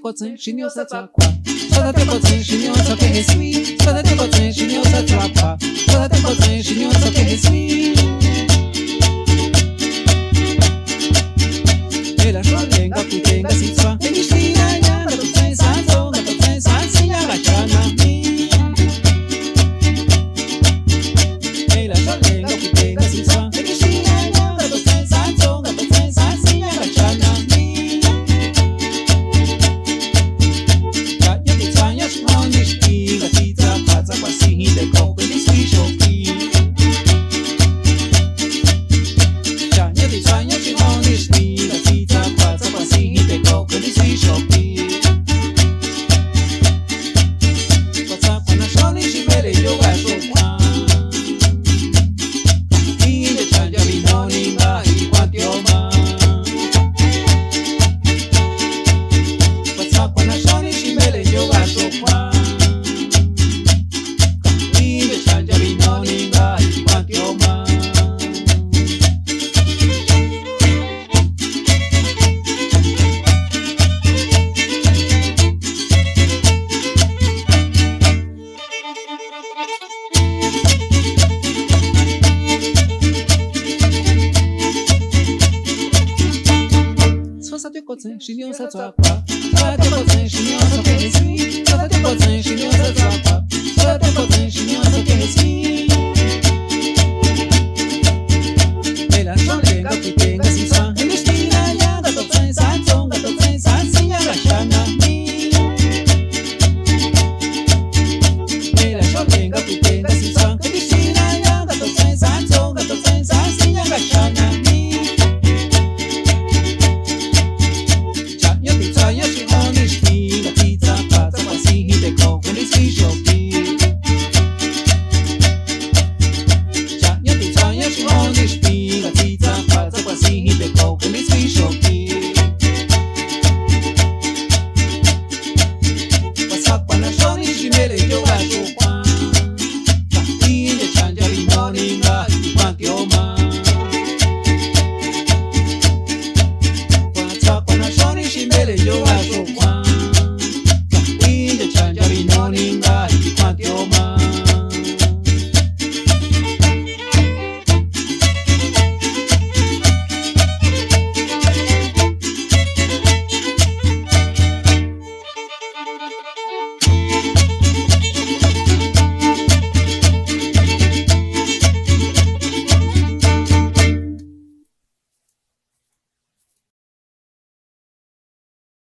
potin, chiniosa tua qua. Soda te potin, chiniosa que resui. Soda te potin, chiniosa tua qua. Soda te potin, chiniosa que resui. Ela cholenga kutenga sitwa. Enishira nyanga kutenga sanzonga kutenga sansinya gachana. Ela cholenga kutenga sitwa. Enishira nyanga kutenga sanzonga kutenga sansinya gachana. Chiniosa tua qua, soda te potin, chiniosa que resui. Soda te potin, chiniosa tua qua, soda te potin, chiniosa que resui. Ela cholenga que tenga